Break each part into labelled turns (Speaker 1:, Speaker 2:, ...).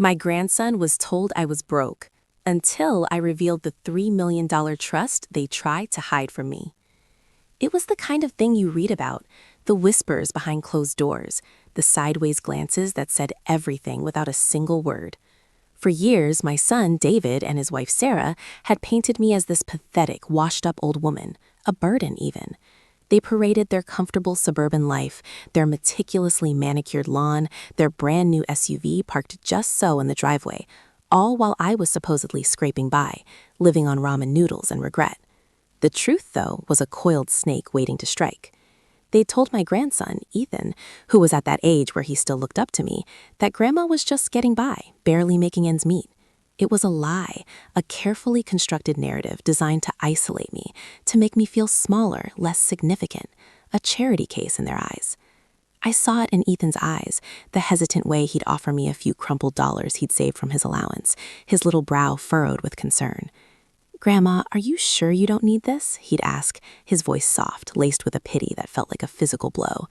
Speaker 1: My grandson was told I was broke until I revealed the $3 million trust they tried to hide from me. It was the kind of thing you read about, the whispers behind closed doors, the sideways glances that said everything without a single word. For years, my son, David, and his wife, Sarah, had painted me as this pathetic, washed-up old woman, a burden even. They paraded their comfortable suburban life, their meticulously manicured lawn, their brand-new SUV parked just so in the driveway, all while I was supposedly scraping by, living on ramen noodles and regret. The truth, though, was a coiled snake waiting to strike. They told my grandson, Ethan, who was at that age where he still looked up to me, that Grandma was just getting by, barely making ends meet. It was a lie, a carefully constructed narrative designed to isolate me, to make me feel smaller, less significant, a charity case in their eyes. I saw it in Ethan's eyes, the hesitant way he'd offer me a few crumpled dollars he'd saved from his allowance, his little brow furrowed with concern. "Grandma, are you sure you don't need this?" he'd ask, his voice soft, laced with a pity that felt like a physical blow.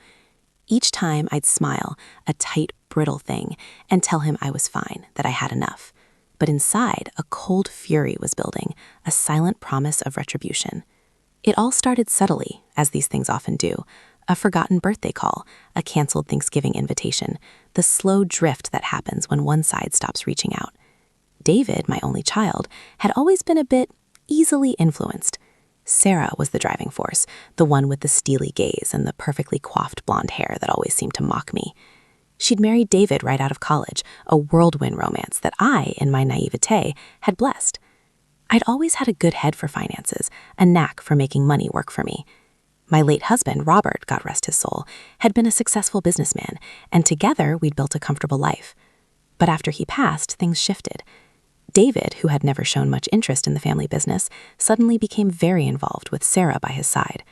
Speaker 1: Each time I'd smile, a tight, brittle thing, and tell him I was fine, that I had enough. But inside, a cold fury was building, a silent promise of retribution. It all started subtly, as these things often do. A forgotten birthday call, a canceled Thanksgiving invitation, the slow drift that happens when one side stops reaching out. David, my only child, had always been a bit easily influenced. Sarah was the driving force, the one with the steely gaze and the perfectly coiffed blonde hair that always seemed to mock me. She'd married David right out of college, a whirlwind romance that I, in my naivete, had blessed. I'd always had a good head for finances, a knack for making money work for me. My late husband, Robert, God rest his soul, had been a successful businessman, and together we'd built a comfortable life. But after he passed, things shifted. David, who had never shown much interest in the family business, suddenly became very involved with Sarah by his side.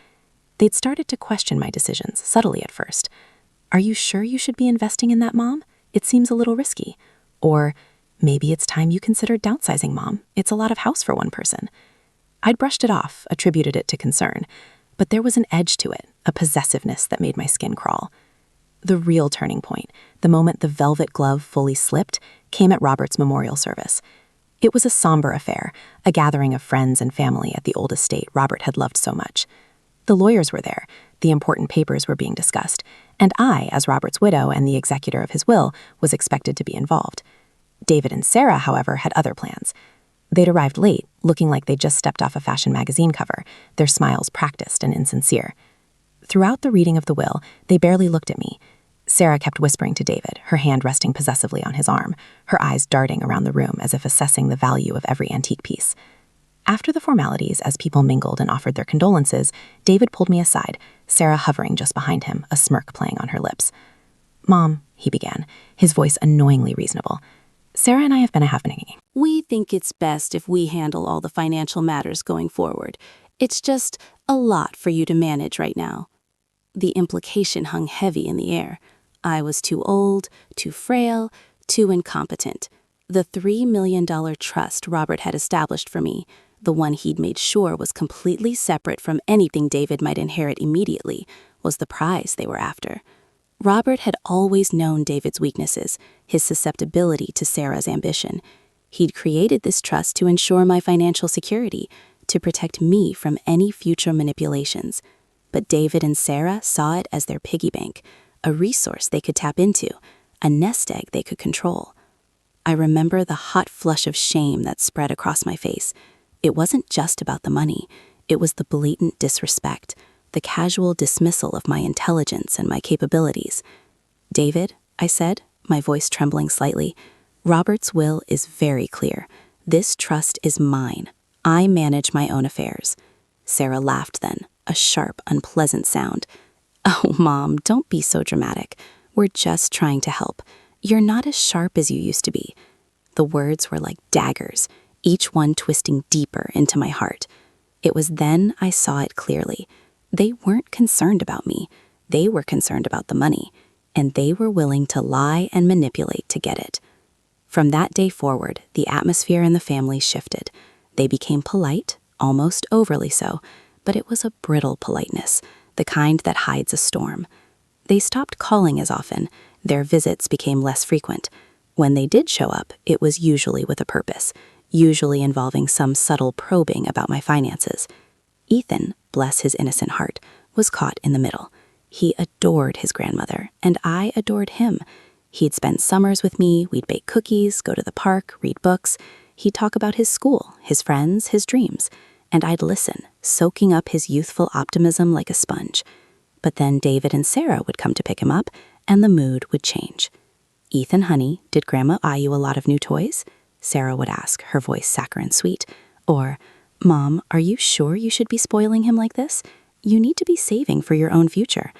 Speaker 1: They'd started to question my decisions, subtly at first. "Are you sure you should be investing in that, Mom? It seems a little risky." Or, "Maybe it's time you considered downsizing, Mom. It's a lot of house for one person." I'd brushed it off, attributed it to concern, but there was an edge to it, a possessiveness that made my skin crawl. The real turning point, the moment the velvet glove fully slipped, came at Robert's memorial service. It was a somber affair, a gathering of friends and family at the old estate Robert had loved so much. The lawyers were there, the important papers were being discussed, and I, as Robert's widow and the executor of his will, was expected to be involved. David and Sarah, however, had other plans. They'd arrived late, looking like they'd just stepped off a fashion magazine cover, their smiles practiced and insincere. Throughout the reading of the will, they barely looked at me. Sarah kept whispering to David, her hand resting possessively on his arm, her eyes darting around the room as if assessing the value of every antique piece. After the formalities, as people mingled and offered their condolences, David pulled me aside, Sarah hovering just behind him, a smirk playing on her lips. "Mom," he began, his voice annoyingly reasonable, "Sarah and I have been happening.
Speaker 2: We think it's best if we handle all the financial matters going forward. It's just a lot for you to manage right now." The implication hung heavy in the air. I was too old, too frail, too incompetent. The $3 million trust Robert had established for me, the one he'd made sure was completely separate from anything David might inherit immediately, was the prize they were after. Robert had always known David's weaknesses, his susceptibility to Sarah's ambition. He'd created this trust to ensure my financial security, to protect me from any future manipulations. But David and Sarah saw it as their piggy bank, a resource they could tap into, a nest egg they could control. I remember the hot flush of shame that spread across my face. It wasn't just about the money. It was the blatant disrespect, the casual dismissal of my intelligence and my capabilities. "David," I said, my voice trembling slightly, "Robert's will is very clear. This trust is mine. I manage my own affairs." Sarah laughed then, a sharp, unpleasant sound. "Oh, Mom, don't be so dramatic. We're just trying to help. You're not as sharp as you used to be." The words were like daggers, each one twisting deeper into my heart. It was then I saw it clearly. They weren't concerned about me. They were concerned about the money, and they were willing to lie and manipulate to get it. From that day forward, the atmosphere in the family shifted. They became polite, almost overly so, but it was a brittle politeness, the kind that hides a storm. They stopped calling as often. Their visits became less frequent. When they did show up, it was usually with a purpose, usually involving some subtle probing about my finances. Ethan, bless his innocent heart, was caught in the middle. He adored his grandmother, and I adored him. He'd spend summers with me, we'd bake cookies, go to the park, read books. He'd talk about his school, his friends, his dreams, and I'd listen, soaking up his youthful optimism like a sponge. But then David and Sarah would come to pick him up, and the mood would change. "Ethan, honey, did Grandma buy you a lot of new toys?" Sarah would ask, her voice saccharine sweet. Or, "Mom, are you sure you should be spoiling him like this? You need to be saving for your own future."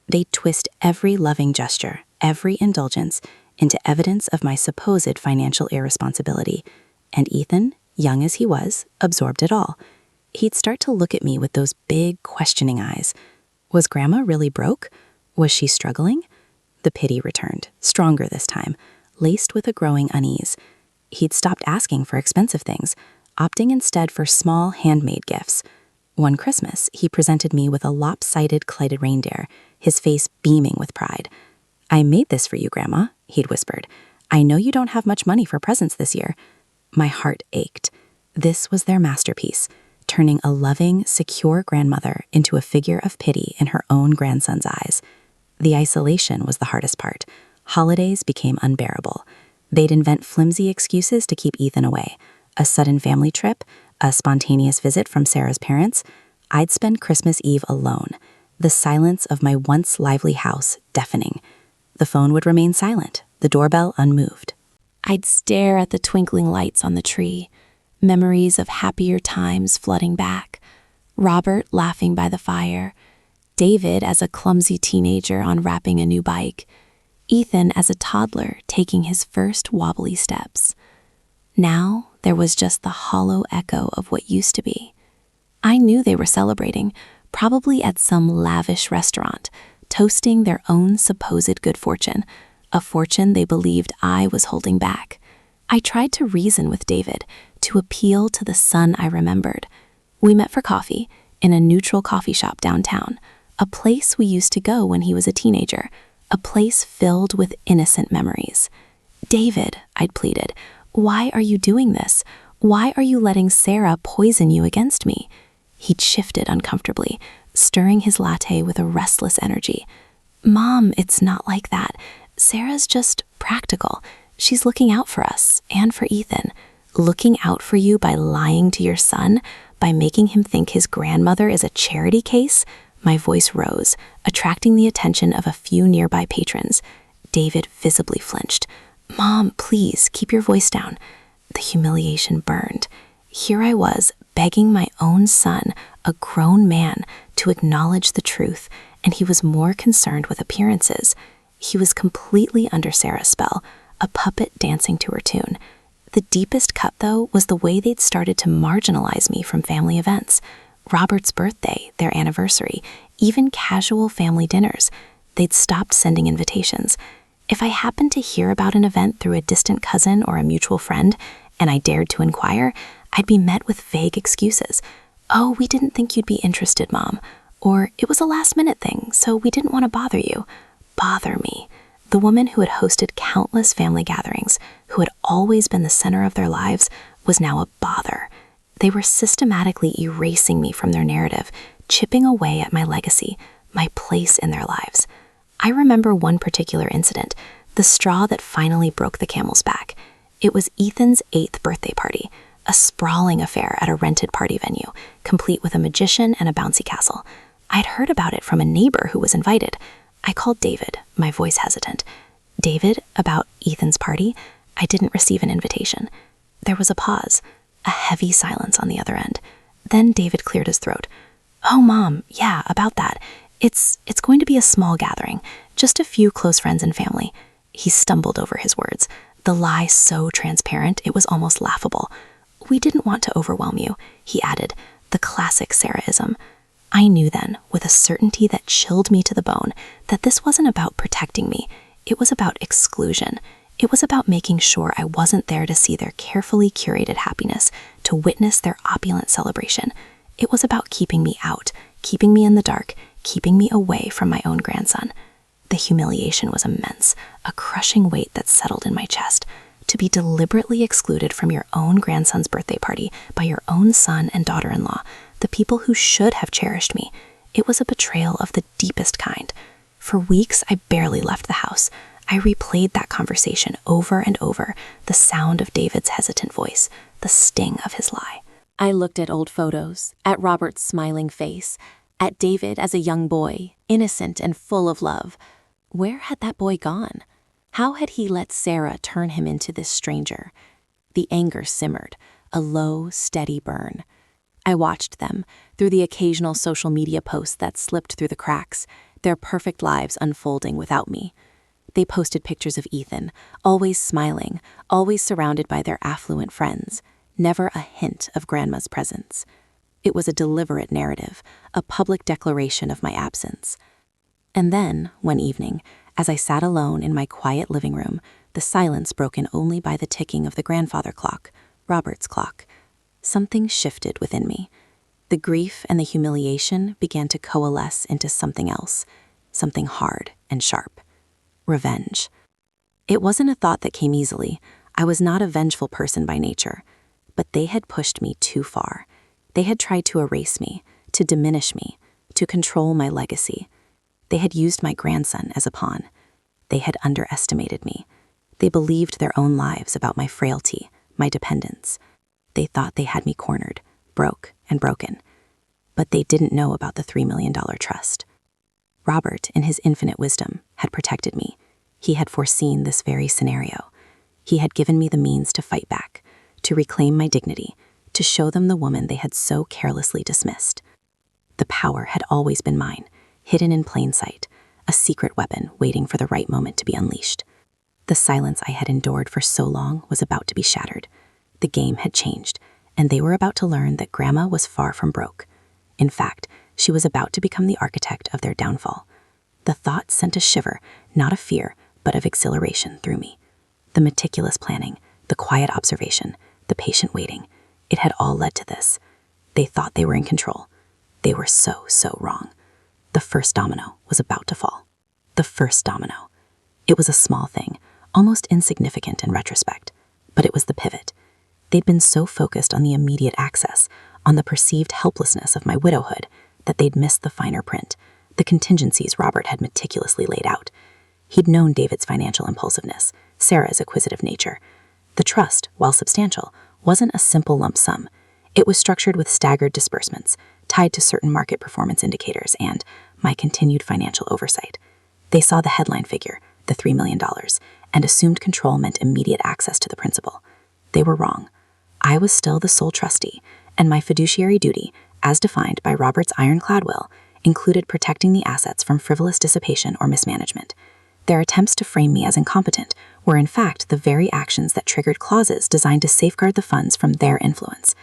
Speaker 2: They'd twist every loving gesture, every indulgence, into evidence of my supposed financial irresponsibility. And Ethan, young as he was, absorbed it all. He'd start to look at me with those big, questioning eyes. Was Grandma really broke? Was she struggling? The pity returned, stronger this time, laced with a growing unease. He'd stopped asking for expensive things, opting instead for small, handmade gifts. One Christmas, he presented me with a lopsided clyted reindeer, his face beaming with pride. "I made this for you, Grandma," he'd whispered. "I know you don't have much money for presents this year." My heart ached. This was their masterpiece, turning a loving, secure grandmother into a figure of pity in her own grandson's eyes. The isolation was the hardest part. Holidays became unbearable. They'd invent flimsy excuses to keep Ethan away. A sudden family trip, a spontaneous visit from Sarah's parents. I'd spend Christmas Eve alone, the silence of my once lively house deafening. The phone would remain silent, the doorbell unmoved. I'd stare at the twinkling lights on the tree, memories of happier times flooding back. Robert laughing by the fire, David as a clumsy teenager unwrapping a new bike, Ethan as a toddler taking his first wobbly steps. Now there was just the hollow echo of what used to be. I knew they were celebrating, probably at some lavish restaurant, toasting their own supposed good fortune, a fortune they believed I was holding back. I tried to reason with David, to appeal to the son I remembered. We met for coffee in a neutral coffee shop downtown, a place we used to go when he was a teenager, a place filled with innocent memories. "David," I'd pleaded, "why are you doing this? Why are you letting Sarah poison you against me?" He'd shifted uncomfortably, stirring his latte with a restless energy. "Mom, it's not like that. Sarah's just practical. She's looking out for us and for Ethan. Looking out for you by lying to your son, by making him think his grandmother is a charity case." My voice rose, attracting the attention of a few nearby patrons. David visibly flinched. "Mom, please, keep your voice down." The humiliation burned. Here I was, begging my own son, a grown man, to acknowledge the truth, and he was more concerned with appearances. He was completely under Sarah's spell, a puppet dancing to her tune. The deepest cut, though, was the way they'd started to marginalize me from family events. Robert's birthday, their anniversary, even casual family dinners. They'd stopped sending invitations. If I happened to hear about an event through a distant cousin or a mutual friend, and I dared to inquire, I'd be met with vague excuses. "Oh, we didn't think you'd be interested, Mom." Or, "It was a last-minute thing, so we didn't want to bother you." Bother me. The woman who had hosted countless family gatherings, who had always been the center of their lives, was now a bother. They were systematically erasing me from their narrative, chipping away at my legacy, my place in their lives. I remember one particular incident, the straw that finally broke the camel's back. It was Ethan's 8th birthday party, a sprawling affair at a rented party venue, complete with a magician and a bouncy castle. I'd heard about it from a neighbor who was invited. I called David, my voice hesitant. "David, about Ethan's party? I didn't receive an invitation." There was a pause, a heavy silence on the other end. Then David cleared his throat. "Oh, Mom, yeah, about that. It's going to be a small gathering, just a few close friends and family." He stumbled over his words, the lie so transparent it was almost laughable. "We didn't want to overwhelm you," he added, the classic Sarah-ism. I knew then, with a certainty that chilled me to the bone, that this wasn't about protecting me. It was about exclusion. It was about making sure I wasn't there to see their carefully curated happiness, to witness their opulent celebration. It was about keeping me out, keeping me in the dark, keeping me away from my own grandson. The humiliation was immense, a crushing weight that settled in my chest. To be deliberately excluded from your own grandson's birthday party by your own son and daughter-in-law, the people who should have cherished me, it was a betrayal of the deepest kind. For weeks, I barely left the house. I replayed that conversation over and over, the sound of David's hesitant voice, the sting of his lie.
Speaker 1: I looked at old photos, at Robert's smiling face, at David as a young boy, innocent and full of love. Where had that boy gone? How had he let Sarah turn him into this stranger? The anger simmered, a low, steady burn. I watched them, through the occasional social media posts that slipped through the cracks, their perfect lives unfolding without me. They posted pictures of Ethan, always smiling, always surrounded by their affluent friends, never a hint of Grandma's presence. It was a deliberate narrative, a public declaration of my absence. And then, one evening, as I sat alone in my quiet living room, the silence broken only by the ticking of the grandfather clock, Robert's clock, something shifted within me. The grief and the humiliation began to coalesce into something else, something hard and sharp. Revenge. It wasn't a thought that came easily. I was not a vengeful person by nature. But they had pushed me too far. They had tried to erase me, to diminish me, to control my legacy. They had used my grandson as a pawn. They had underestimated me. They believed their own lies about my frailty, my dependence. They thought they had me cornered, broke and broken. But they didn't know about the $3 million trust. Robert, in his infinite wisdom, had protected me. He had foreseen this very scenario. He had given me the means to fight back, to reclaim my dignity, to show them the woman they had so carelessly dismissed. The power had always been mine, hidden in plain sight, a secret weapon waiting for the right moment to be unleashed. The silence I had endured for so long was about to be shattered. The game had changed, and they were about to learn that Grandma was far from broke. In fact, she was about to become the architect of their downfall. The thought sent a shiver, not of fear, but of exhilaration through me. The meticulous planning, the quiet observation, the patient waiting, it had all led to this. They thought they were in control. They were so wrong. The first domino was about to fall. The first domino. It was a small thing, almost insignificant in retrospect, but it was the pivot. They'd been so focused on the immediate access, on the perceived helplessness of my widowhood, that they'd missed the finer print, the contingencies Robert had meticulously laid out. He'd known David's financial impulsiveness, Sarah's acquisitive nature. The trust, while substantial, wasn't a simple lump sum. It was structured with staggered disbursements, tied to certain market performance indicators and my continued financial oversight. They saw the headline figure, the $3 million, and assumed control meant immediate access to the principal. They were wrong. I was still the sole trustee, and my fiduciary duty, as defined by Robert's ironclad will, included protecting the assets from frivolous dissipation or mismanagement. Their attempts to frame me as incompetent were in fact the very actions that triggered clauses designed to safeguard the funds from their influence.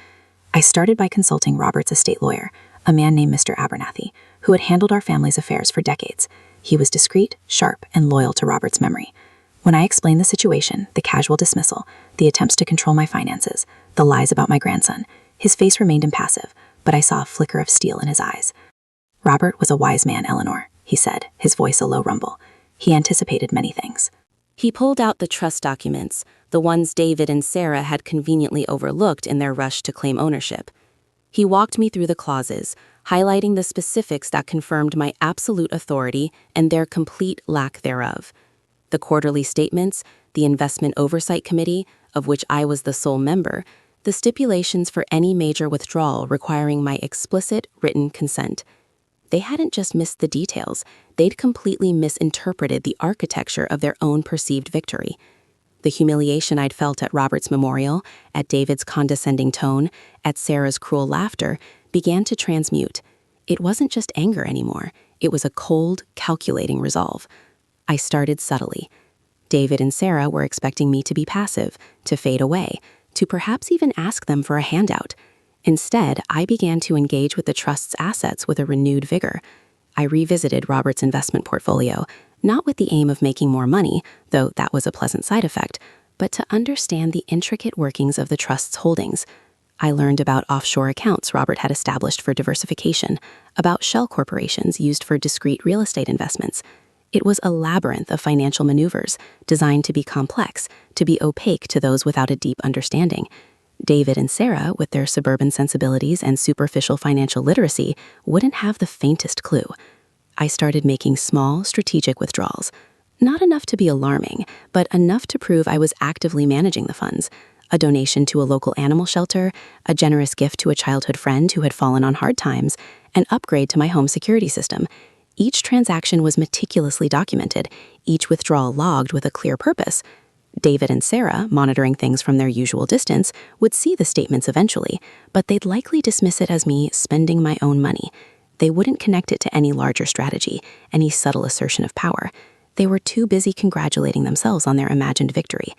Speaker 1: I started by consulting Robert's estate lawyer, a man named Mr. Abernathy, who had handled our family's affairs for decades. He was discreet, sharp, and loyal to Robert's memory. When I explained the situation, the casual dismissal, the attempts to control my finances, the lies about my grandson, his face remained impassive, but I saw a flicker of steel in his eyes. "Robert was a wise man, Eleanor," he said, his voice a low rumble. He anticipated many things. He pulled out the trust documents, the ones David and Sarah had conveniently overlooked in their rush to claim ownership. He walked me through the clauses, highlighting the specifics that confirmed my absolute authority and their complete lack thereof. The quarterly statements, the investment oversight committee, of which I was the sole member, the stipulations for any major withdrawal requiring my explicit written consent. They hadn't just missed the details, they'd completely misinterpreted the architecture of their own perceived victory. The humiliation I'd felt at Robert's memorial, at David's condescending tone, at Sarah's cruel laughter, began to transmute. It wasn't just anger anymore, it was a cold, calculating resolve. I started subtly. David and Sarah were expecting me to be passive, to fade away, to perhaps even ask them for a handout. Instead, I began to engage with the trust's assets with a renewed vigor. I revisited Robert's investment portfolio, not with the aim of making more money, though that was a pleasant side effect, but to understand the intricate workings of the trust's holdings. I learned about offshore accounts Robert had established for diversification, about shell corporations used for discrete real estate investments. It was a labyrinth of financial maneuvers designed to be complex, to be opaque to those without a deep understanding. David and Sarah, with their suburban sensibilities and superficial financial literacy, wouldn't have the faintest clue. I started making small, strategic withdrawals. Not enough to be alarming, but enough to prove I was actively managing the funds. A donation to a local animal shelter, a generous gift to a childhood friend who had fallen on hard times, an upgrade to my home security system. Each transaction was meticulously documented, each withdrawal logged with a clear purpose. David and Sarah, monitoring things from their usual distance, would see the statements eventually, but they'd likely dismiss it as me spending my own money. They wouldn't connect it to any larger strategy, any subtle assertion of power. They were too busy congratulating themselves on their imagined victory.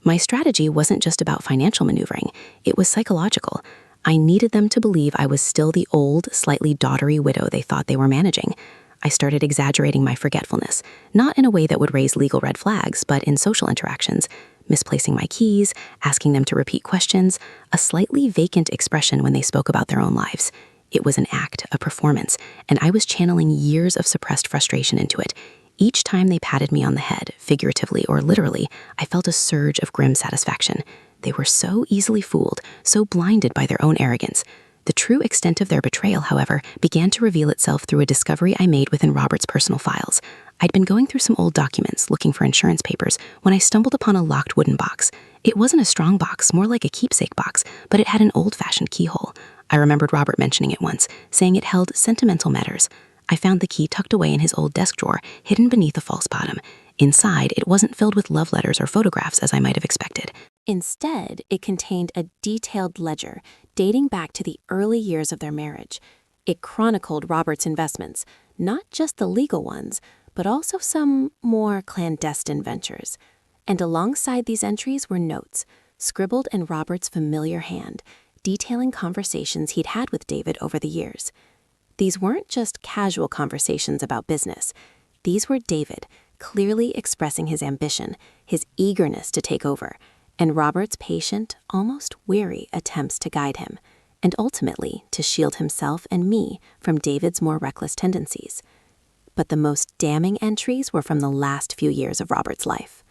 Speaker 1: My strategy wasn't just about financial maneuvering, it was psychological. I needed them to believe I was still the old, slightly dottery widow they thought they were managing. I started exaggerating my forgetfulness, not in a way that would raise legal red flags, but in social interactions, misplacing my keys, asking them to repeat questions, a slightly vacant expression when they spoke about their own lives. It was an act, a performance, and I was channeling years of suppressed frustration into it. Each time they patted me on the head, figuratively or literally, I felt a surge of grim satisfaction. They were so easily fooled, so blinded by their own arrogance. The true extent of their betrayal, however, began to reveal itself through a discovery I made within Robert's personal files. I'd been going through some old documents, looking for insurance papers, when I stumbled upon a locked wooden box. It wasn't a strong box, more like a keepsake box, but it had an old-fashioned keyhole. I remembered Robert mentioning it once, saying it held sentimental matters. I found the key tucked away in his old desk drawer, hidden beneath a false bottom. Inside, it wasn't filled with love letters or photographs as I might have expected. Instead, it contained a detailed ledger dating back to the early years of their marriage. It chronicled Robert's investments, not just the legal ones, but also some more clandestine ventures. And alongside these entries were notes, scribbled in Robert's familiar hand, detailing conversations he'd had with David over the years. These weren't just casual conversations about business. These were David, clearly expressing his ambition, his eagerness to take over, and Robert's patient, almost weary attempts to guide him, and ultimately to shield himself and me from David's more reckless tendencies. But the most damning entries were from the last few years of Robert's life.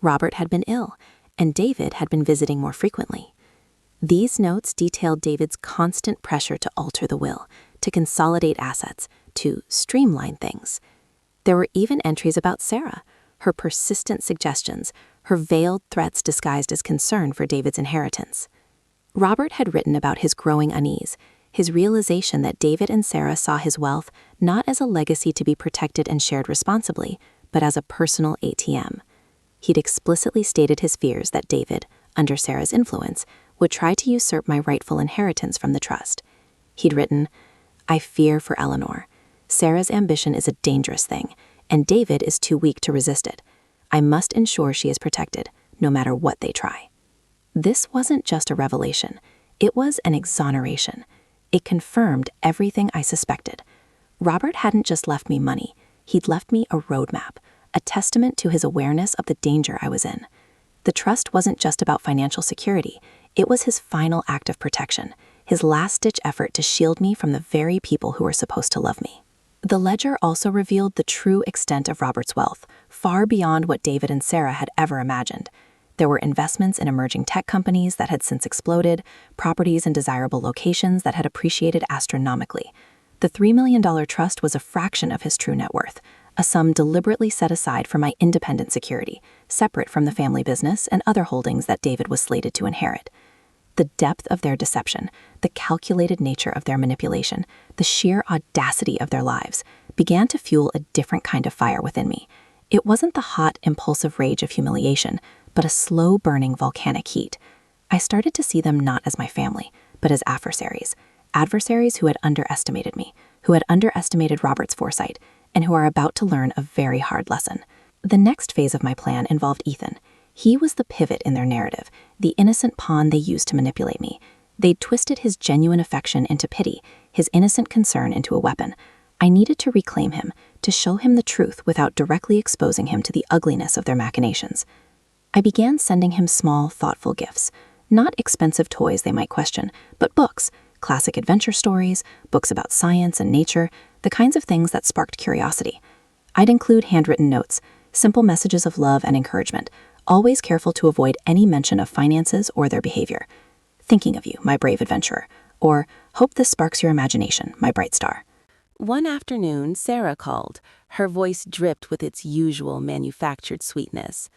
Speaker 1: Robert had been ill, and David had been visiting more frequently. These notes detailed David's constant pressure to alter the will, to consolidate assets, to streamline things. There were even entries about Sarah, her persistent suggestions, her veiled threats disguised as concern for David's inheritance. Robert had written about his growing unease, his realization that David and Sarah saw his wealth not as a legacy to be protected and shared responsibly, but as a personal ATM. He'd explicitly stated his fears that David, under Sarah's influence, would try to usurp my rightful inheritance from the trust. He'd written, "I fear for Eleanor. Sarah's ambition is a dangerous thing, and David is too weak to resist it. I must ensure she is protected, no matter what they try." This wasn't just a revelation. It was an exoneration. It confirmed everything I suspected. Robert hadn't just left me money. He'd left me a roadmap, a testament to his awareness of the danger I was in. The trust wasn't just about financial security. It was his final act of protection, his last-ditch effort to shield me from the very people who were supposed to love me. The ledger also revealed the true extent of Robert's wealth, far beyond what David and Sarah had ever imagined. There were investments in emerging tech companies that had since exploded, properties in desirable locations that had appreciated astronomically. The $3 million trust was a fraction of his true net worth, a sum deliberately set aside for my independent security, separate from the family business and other holdings that David was slated to inherit. The depth of their deception, the calculated nature of their manipulation, the sheer audacity of their lives began to fuel a different kind of fire within me. It wasn't the hot, impulsive rage of humiliation, but a slow-burning volcanic heat. I started to see them not as my family, but as adversaries who had underestimated me, who had underestimated Robert's foresight, and who are about to learn a very hard lesson. The next phase of my plan involved Ethan. He was the pivot in their narrative, the innocent pawn they used to manipulate me. They'd twisted his genuine affection into pity, his innocent concern into a weapon. I needed to reclaim him, to show him the truth without directly exposing him to the ugliness of their machinations. I began sending him small, thoughtful gifts, not expensive toys they might question, but books, classic adventure stories, books about science and nature, the kinds of things that sparked curiosity.
Speaker 3: I'd include handwritten notes, simple messages of love and encouragement, always careful to avoid any mention of finances or their behavior. Thinking of you, my brave adventurer, or hope this sparks your imagination, my bright star.
Speaker 1: One afternoon, Sarah called. Her voice dripped with its usual manufactured sweetness.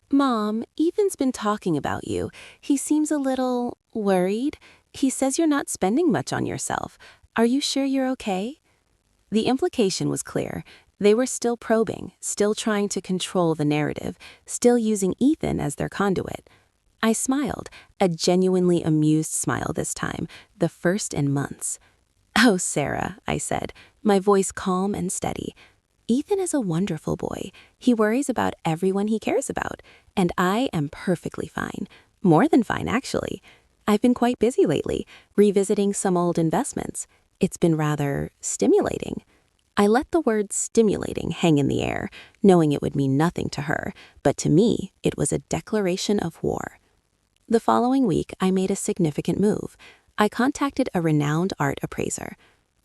Speaker 1: "Mom, Ethan's been talking about you. He seems a little worried. He says you're not spending much on yourself. Are you sure you're okay?" The implication was clear. They were still probing, still trying to control the narrative, still using Ethan as their conduit. I smiled, a genuinely amused smile this time, the first in months. "Oh, Sarah," I said, my voice calm and steady. "Ethan is a wonderful boy. He worries about everyone he cares about, and I am perfectly fine. More than fine, actually. I've been quite busy lately, revisiting some old investments. It's been rather stimulating." I let the word stimulating hang in the air, knowing it would mean nothing to her, but to me, it was a declaration of war. The following week, I made a significant move. I contacted a renowned art appraiser.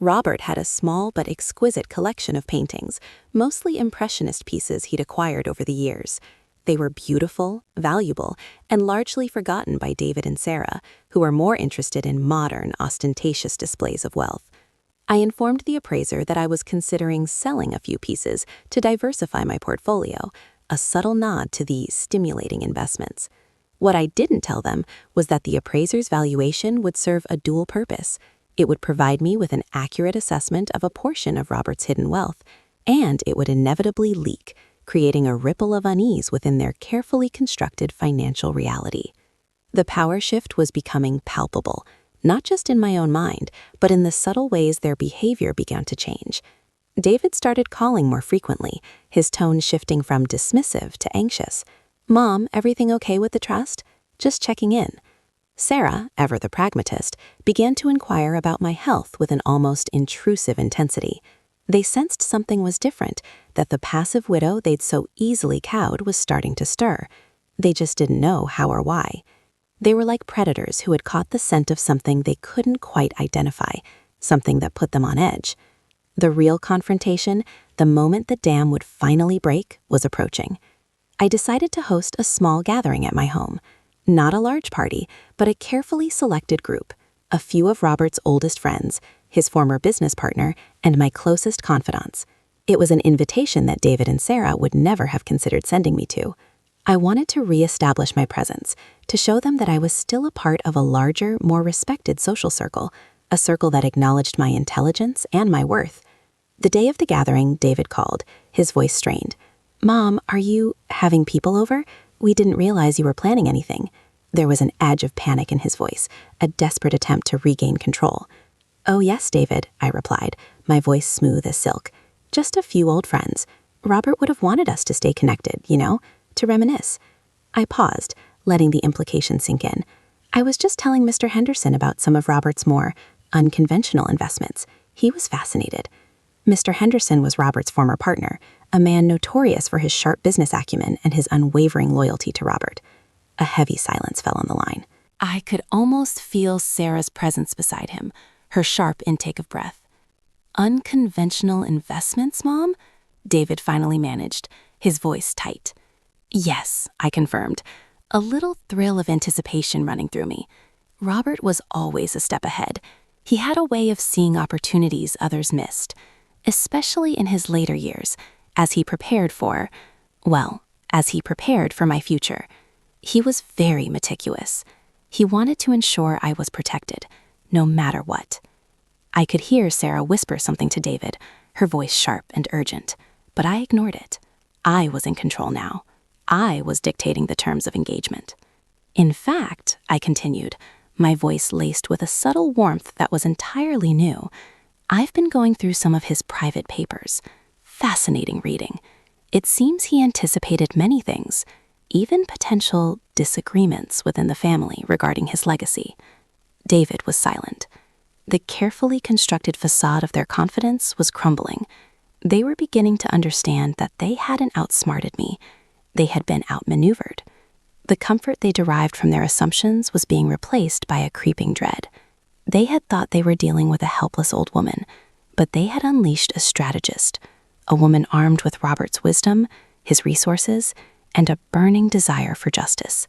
Speaker 1: Robert had a small but exquisite collection of paintings, mostly impressionist pieces he'd acquired over the years. They were beautiful, valuable, and largely forgotten by David and Sarah, who were more interested in modern, ostentatious displays of wealth. I informed the appraiser that I was considering selling a few pieces to diversify my portfolio, a subtle nod to the stimulating investments. What I didn't tell them was that the appraiser's valuation would serve a dual purpose. It would provide me with an accurate assessment of a portion of Robert's hidden wealth, and it would inevitably leak, creating a ripple of unease within their carefully constructed financial reality. The power shift was becoming palpable, not just in my own mind, but in the subtle ways their behavior began to change. David started calling more frequently, his tone shifting from dismissive to anxious. "Mom, everything okay with the trust? Just checking in." Sarah, ever the pragmatist, began to inquire about my health with an almost intrusive intensity. They sensed something was different, that the passive widow they'd so easily cowed was starting to stir. They just didn't know how or why. They were like predators who had caught the scent of something they couldn't quite identify, something that put them on edge. The real confrontation, the moment the dam would finally break, was approaching. I decided to host a small gathering at my home. Not a large party, but a carefully selected group, a few of Robert's oldest friends, his former business partner, and my closest confidants. It was an invitation that David and Sarah would never have considered sending me to. I wanted to reestablish my presence, to show them that I was still a part of a larger, more respected social circle, a circle that acknowledged my intelligence and my worth. The day of the gathering, David called, his voice strained. "Mom, are you having people over? We didn't realize you were planning anything." There was an edge of panic in his voice, a desperate attempt to regain control. "Oh yes, David," I replied, my voice smooth as silk. "Just a few old friends. Robert would have wanted us to stay connected, to reminisce." I paused, letting the implication sink in. I was just telling Mr. Henderson about some of Robert's more unconventional investments. He was fascinated. Mr. Henderson was Robert's former partner, a man notorious for his sharp business acumen and his unwavering loyalty to Robert. A heavy silence fell on the line. I could almost feel Sarah's presence beside him, her sharp intake of breath. "Unconventional investments, Mom?" David finally managed, his voice tight. "Yes," I confirmed, a little thrill of anticipation running through me. Robert was always a step ahead. He had a way of seeing opportunities others missed, especially in his later years, as he prepared for my future. He was very meticulous. He wanted to ensure I was protected, no matter what. I could hear Sarah whisper something to David, her voice sharp and urgent, but I ignored it. I was in control now. I was dictating the terms of engagement. "In fact," I continued, my voice laced with a subtle warmth that was entirely new, "I've been going through some of his private papers. Fascinating reading. It seems he anticipated many things, even potential disagreements within the family regarding his legacy." David was silent. The carefully constructed facade of their confidence was crumbling. They were beginning to understand that they hadn't outsmarted me. They had been outmaneuvered. The comfort they derived from their assumptions was being replaced by a creeping dread. They had thought they were dealing with a helpless old woman, but they had unleashed a strategist,
Speaker 2: a woman armed with Robert's wisdom, his resources, and a burning desire for justice.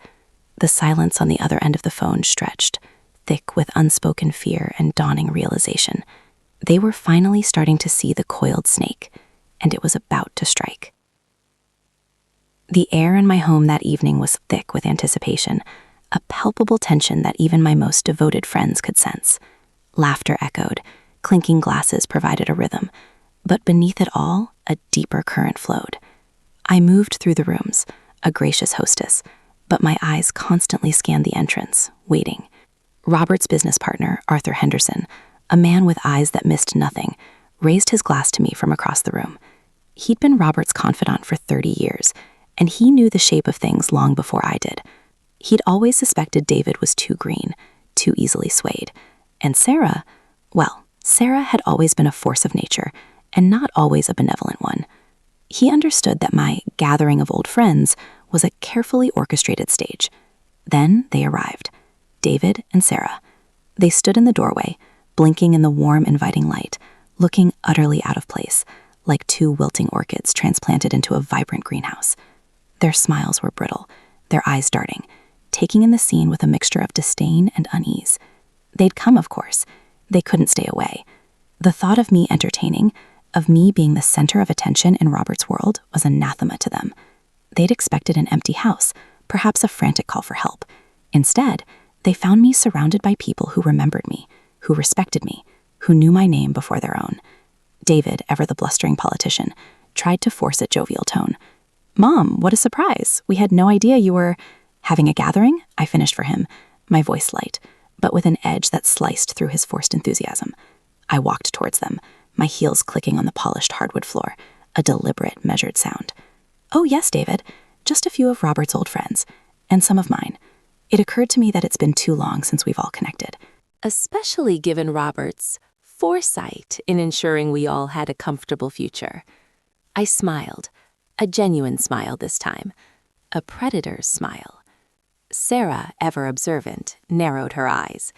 Speaker 2: The silence on the other end of the phone stretched, thick with unspoken fear and dawning realization. They were finally starting to see the coiled snake, and it was about to strike. The air in my home that evening was thick with anticipation, a palpable tension that even my most devoted friends could sense. Laughter echoed, clinking glasses provided a rhythm, but beneath it all, a deeper current flowed. I moved through the rooms, a gracious hostess, but my eyes constantly scanned the entrance, waiting. Robert's business partner, Arthur Henderson, a man with eyes that missed nothing, raised his glass to me from across the room. He'd been Robert's confidant for 30 years, and he knew the shape of things long before I did. He'd always suspected David was too green, too easily swayed. And Sarah, well, Sarah had always been a force of nature, and not always a benevolent one. He understood that my gathering of old friends was a carefully orchestrated stage. Then they arrived, David and Sarah. They stood in the doorway, blinking in the warm, inviting light, looking utterly out of place, like two wilting orchids transplanted into a vibrant greenhouse. Their smiles were brittle, their eyes darting, taking in the scene with a mixture of disdain and unease. They'd come, of course. They couldn't stay away. The thought of me entertaining, of me being the center of attention in Robert's world, was anathema to them. They'd expected an empty house, perhaps a frantic call for help. Instead, they found me surrounded by people who remembered me, who respected me, who knew my name before their own. David, ever the blustering politician, tried to force a jovial tone. "Mom, what a surprise. We had no idea you were having a gathering," I finished for him, my voice light, but with an edge that sliced through his forced enthusiasm. I walked towards them, my heels clicking on the polished hardwood floor, a deliberate, measured sound. "Oh, yes, David. Just a few of Robert's old friends, and some of mine. It occurred to me that it's been too long since we've all connected."
Speaker 1: Especially given Robert's foresight in ensuring we all had a comfortable future. I smiled, a genuine smile this time, a predator's smile. Sarah, ever observant, narrowed her eyes.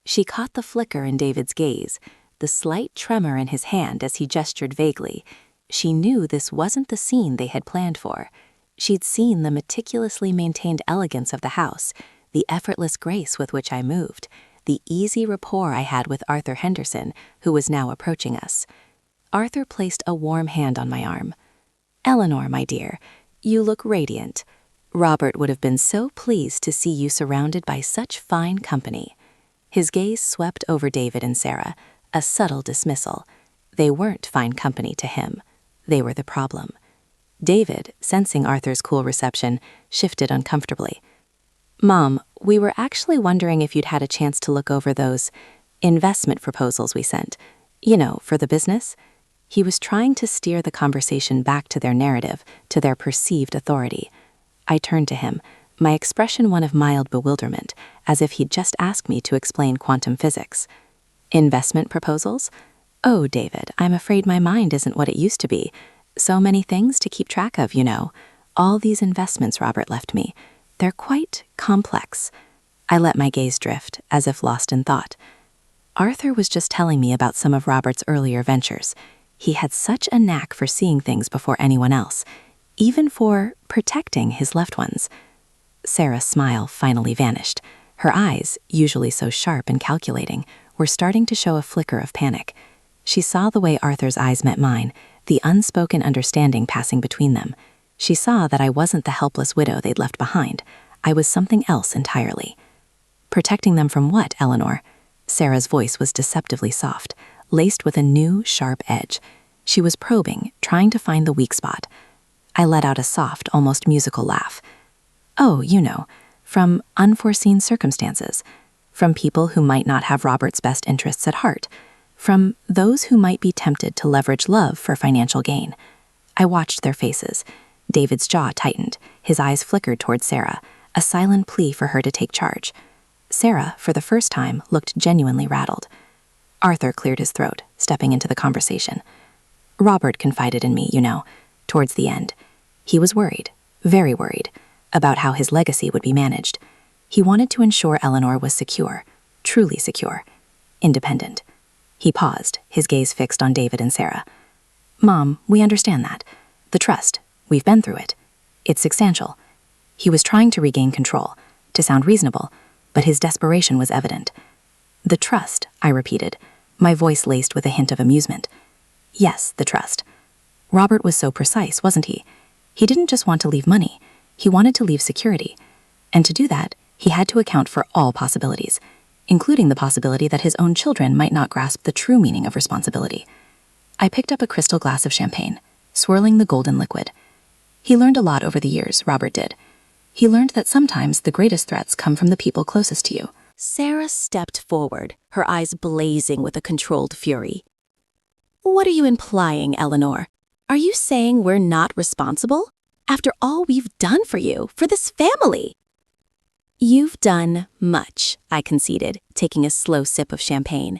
Speaker 1: She caught the flicker in David's gaze, the slight tremor in his hand as he gestured vaguely. She knew this wasn't the scene they had planned for. She'd seen the meticulously maintained elegance of the house, the effortless grace with which I moved, the easy rapport I had with Arthur Henderson, who was now approaching us. Arthur placed a warm hand on my arm. "Eleanor, my dear, you look radiant. Robert would have been so pleased to see you surrounded by such fine company." His gaze swept over David and Sarah, a subtle dismissal. They weren't fine company to him. They were the problem. David, sensing Arthur's cool reception, shifted uncomfortably. "Mom, we were actually wondering if you'd had a chance to look over those investment proposals we sent. You know, for the business." He was trying to steer the conversation back to their narrative, to their perceived authority. I turned to him, my expression one of mild bewilderment, as if he'd just asked me to explain quantum physics. "Investment proposals? Oh, David, I'm afraid my mind isn't what it used to be. So many things to keep track of, you know. All these investments Robert left me. They're quite complex." I let my gaze drift, as if lost in thought. Arthur was just telling me about some of Robert's earlier ventures. He had such a knack for seeing things before anyone else, even for protecting his loved ones. Sarah's smile finally vanished. Her eyes, usually so sharp and calculating, were starting to show a flicker of panic. She saw the way Arthur's eyes met mine, the unspoken understanding passing between them. She saw that I wasn't the helpless widow they'd left behind. I was something else entirely. "Protecting them from what, Eleanor?" Sarah's voice was deceptively soft, laced with a new, sharp edge. She was probing, trying to find the weak spot. I let out a soft, almost musical laugh. "Oh, you know, from unforeseen circumstances, from people who might not have Robert's best interests at heart, from those who might be tempted to leverage love for financial gain." I watched their faces. David's jaw tightened, his eyes flickered toward Sarah, a silent plea for her to take charge. Sarah, for the first time, looked genuinely rattled. Arthur cleared his throat, stepping into the conversation. "Robert confided in me, you know, towards the end. He was worried, very worried, about how his legacy would be managed. He wanted to ensure Eleanor was secure, truly secure, independent." He paused, his gaze fixed on David and Sarah.
Speaker 3: Mom, we understand that. The trust, we've been through it. It's substantial. He was trying to regain control, to sound reasonable, but his desperation was evident. The trust, I repeated, my voice laced with a hint of amusement. Yes, the trust. Robert was so precise, wasn't he? He didn't just want to leave money. He wanted to leave security. And to do that, he had to account for all possibilities, including the possibility that his own children might not grasp the true meaning of responsibility. I picked up a crystal glass of champagne, swirling the golden liquid. He learned a lot over the years, Robert did. He learned that sometimes the greatest threats come from the people closest to you.
Speaker 1: Sarah stepped forward, her eyes blazing with a controlled fury. What are you implying, Eleanor? Are you saying we're not responsible? After all we've done for you, for this family? You've done much, I conceded, taking a slow sip of champagne.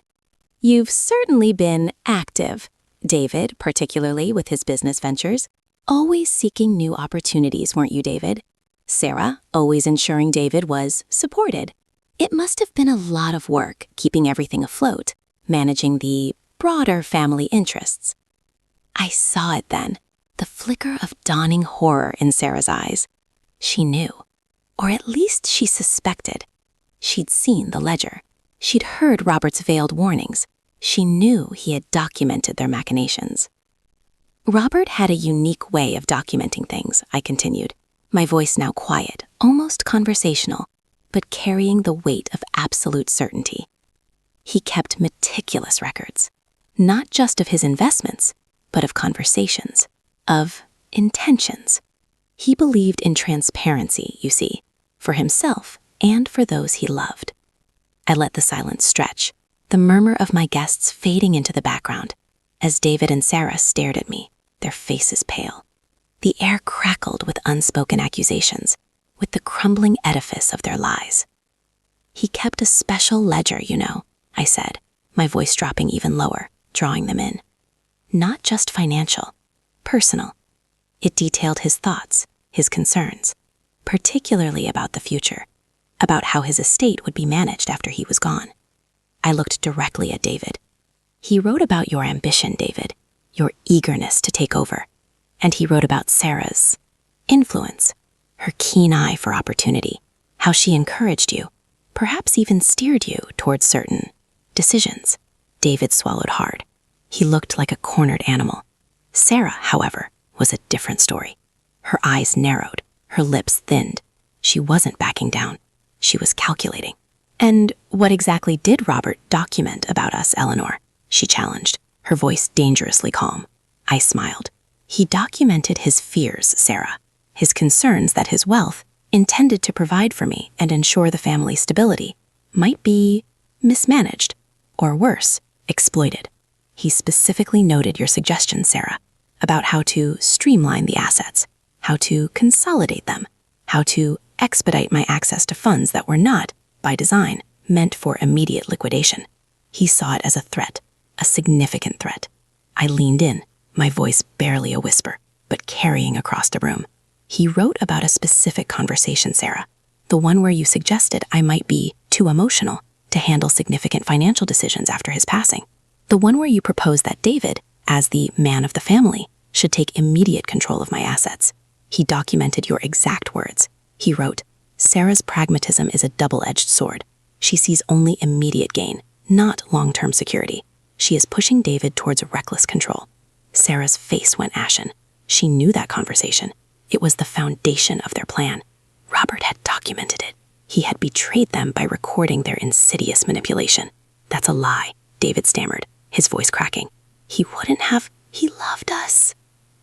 Speaker 1: You've certainly been active. David, particularly with his business ventures, always seeking new opportunities, weren't you, David? Sarah, always ensuring David was supported. It must have been a lot of work keeping everything afloat, managing the broader family interests. I saw it then, the flicker of dawning horror in Sarah's eyes. She knew, or at least she suspected. She'd seen the ledger. She'd heard Robert's veiled warnings. She knew he had documented their machinations. Robert had a unique way of documenting things, I continued, my voice now quiet, almost conversational, but carrying the weight of absolute certainty. He kept meticulous records, not just of his investments, but of conversations, of intentions. He believed in transparency, you see, for himself and for those he loved. I let the silence stretch, the murmur of my guests fading into the background, as David and Sarah stared at me, their faces pale. The air crackled with unspoken accusations, with the crumbling edifice of their lies. He kept a special ledger, you know, I said, my voice dropping even lower, drawing them in. Not just financial, personal. It detailed his thoughts, his concerns, particularly about the future, about how his estate would be managed after he was gone. I looked directly at David. He wrote about your ambition, David, your eagerness to take over. And he wrote about Sarah's influence, her keen eye for opportunity, how she encouraged you, perhaps even steered you towards certain decisions. David swallowed hard. He looked like a cornered animal. Sarah, however, was a different story. Her eyes narrowed, her lips thinned. She wasn't backing down. She was calculating. And what exactly did Robert document about us, Eleanor? She challenged, her voice dangerously calm. I smiled. He documented his fears, Sarah, his concerns that his wealth, intended to provide for me and ensure the family's stability, might be mismanaged, or worse, exploited. He specifically noted your suggestion, Sarah, about how to streamline the assets, how to consolidate them, how to expedite my access to funds that were not, by design, meant for immediate liquidation. He saw it as a threat, a significant threat. I leaned in, my voice barely a whisper, but carrying across the room. He wrote about a specific conversation, Sarah, the one where you suggested I might be too emotional to handle significant financial decisions after his passing. The one where you proposed that David, as the man of the family, should take immediate control of my assets. He documented your exact words. He wrote, Sarah's pragmatism is a double-edged sword. She sees only immediate gain, not long-term security. She is pushing David towards reckless control. Sarah's face went ashen. She knew that conversation. It was the foundation of their plan. Robert had documented it. He had betrayed them by recording their insidious manipulation. That's a lie, David stammered, his voice cracking. He loved us.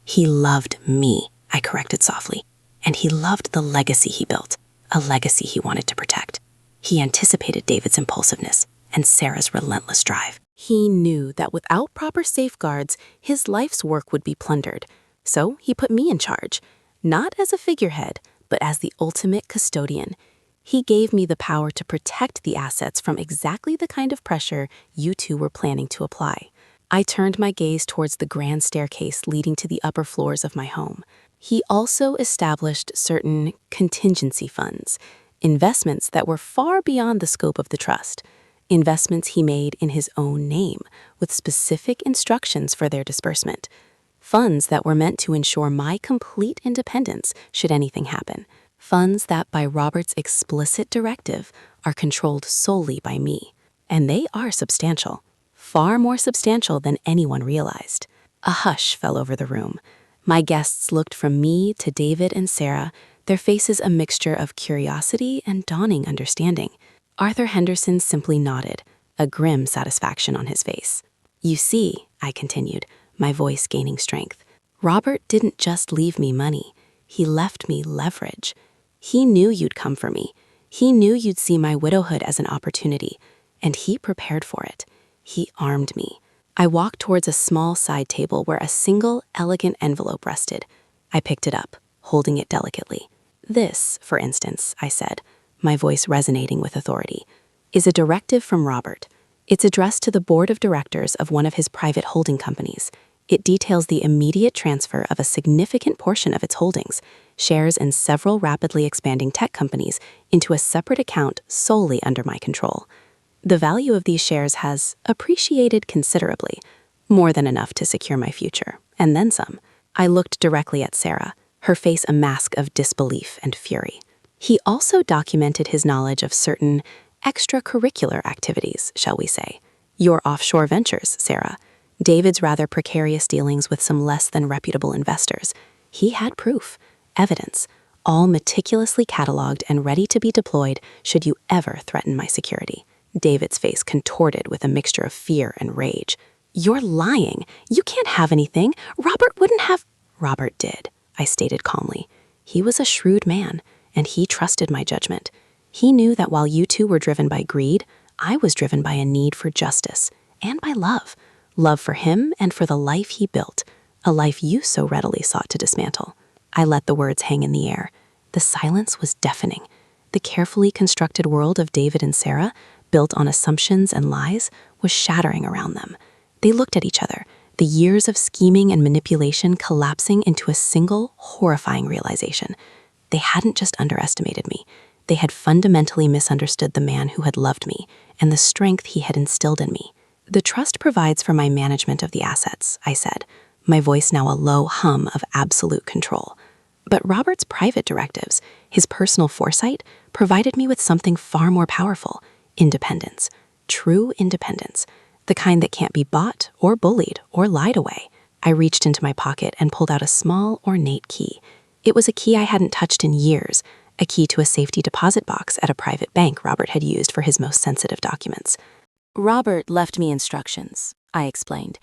Speaker 1: He loved me, I corrected softly. And he loved the legacy he built, a legacy he wanted to protect. He anticipated David's impulsiveness and Sarah's relentless drive. He knew that without proper safeguards, his life's work would be plundered. So he put me in charge, not as a figurehead, but as the ultimate custodian. He gave me the power to protect the assets from exactly the kind of pressure you two were planning to apply. I turned my gaze towards the grand staircase leading to the upper floors of my home. He also established certain contingency funds, investments that were far beyond the scope of the trust, investments he made in his own name with specific instructions for their disbursement. Funds that were meant to ensure my complete independence should anything happen. Funds that, by Robert's explicit directive, are controlled solely by me. And they are substantial, far more substantial than anyone realized. A hush fell over the room. My guests looked from me to David and Sarah, their faces a mixture of curiosity and dawning understanding. Arthur Henderson simply nodded, a grim satisfaction on his face. You see, I continued, my voice gaining strength, Robert didn't just leave me money. He left me leverage. He knew you'd come for me. He knew you'd see my widowhood as an opportunity, and he prepared for it. He armed me. I walked towards a small side table where a single, elegant envelope rested. I picked it up, holding it delicately. This, for instance, I said, my voice resonating with authority, is a directive from Robert. It's addressed to the board of directors of one of his private holding companies. It details the immediate transfer of a significant portion of its holdings, shares in several rapidly expanding tech companies, into a separate account solely under my control. The value of these shares has appreciated considerably, more than enough to secure my future, and then some. I looked directly at Sarah, her face a mask of disbelief and fury. He also documented his knowledge of certain extracurricular activities, shall we say. Your offshore ventures, Sarah. David's rather precarious dealings with some less than reputable investors. He had proof, evidence, all meticulously cataloged and ready to be deployed should you ever threaten my security. David's face contorted with a mixture of fear and rage. You're lying. You can't have anything. Robert wouldn't have... Robert did, I stated calmly. He was a shrewd man, and he trusted my judgment. He knew that while you two were driven by greed, I was driven by a need for justice and by love. Love for him and for the life he built, a life you so readily sought to dismantle. I let the words hang in the air. The silence was deafening. The carefully constructed world of David and Sarah, built on assumptions and lies, was shattering around them. They looked at each other, the years of scheming and manipulation collapsing into a single, horrifying realization. They hadn't just underestimated me. They had fundamentally misunderstood the man who had loved me and the strength he had instilled in me. The trust provides for my management of the assets, I said, my voice now a low hum of absolute control. But Robert's private directives, his personal foresight, provided me with something far more powerful: independence. True independence. The kind that can't be bought or bullied or lied away. I reached into my pocket and pulled out a small, ornate key. It was a key I hadn't touched in years, a key to a safety deposit box at a private bank Robert had used for his most sensitive documents. Robert left me instructions, I explained,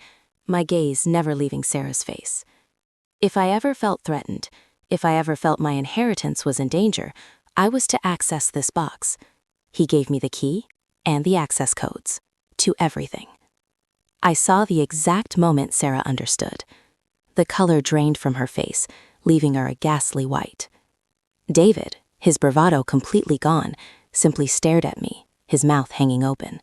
Speaker 1: my gaze never leaving Sarah's face. If I ever felt threatened, if I ever felt my inheritance was in danger, I was to access this box. He gave me the key and the access codes to everything. I saw the exact moment Sarah understood. The color drained from her face, leaving her a ghastly white. David, his bravado completely gone, simply stared at me, his mouth hanging open.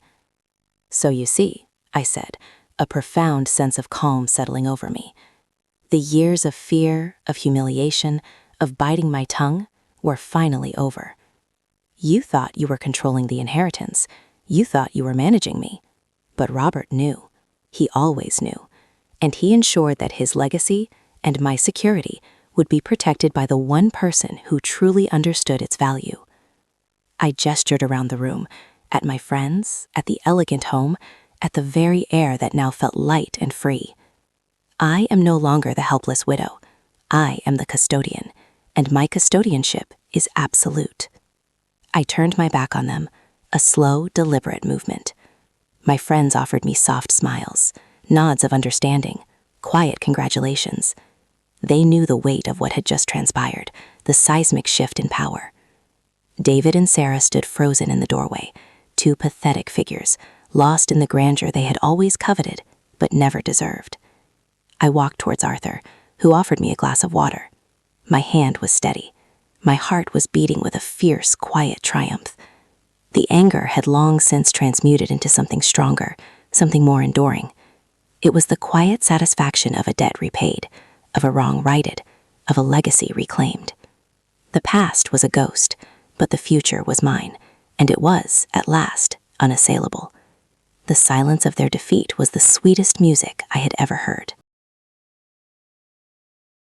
Speaker 1: So you see, I said, a profound sense of calm settling over me. The years of fear, of humiliation, of biting my tongue were finally over. You thought you were controlling the inheritance. You thought you were managing me. But Robert knew. He always knew. And he ensured that his legacy and my security would be protected by the one person who truly understood its value. I gestured around the room, at my friends, at the elegant home, at the very air that now felt light and free. I am no longer the helpless widow. I am the custodian, and my custodianship is absolute. I turned my back on them, a slow, deliberate movement. My friends offered me soft smiles, nods of understanding, quiet congratulations. They knew the weight of what had just transpired, the seismic shift in power. David and Sarah stood frozen in the doorway, two pathetic figures, lost in the grandeur they had always coveted, but never deserved. I walked towards Arthur, who offered me a glass of water. My hand was steady. My heart was beating with a fierce, quiet triumph. The anger had long since transmuted into something stronger, something more enduring. It was the quiet satisfaction of a debt repaid, of a wrong righted, of a legacy reclaimed. The past was a ghost, but the future was mine, and it was, at last, unassailable. The silence of their defeat was the sweetest music I had ever heard.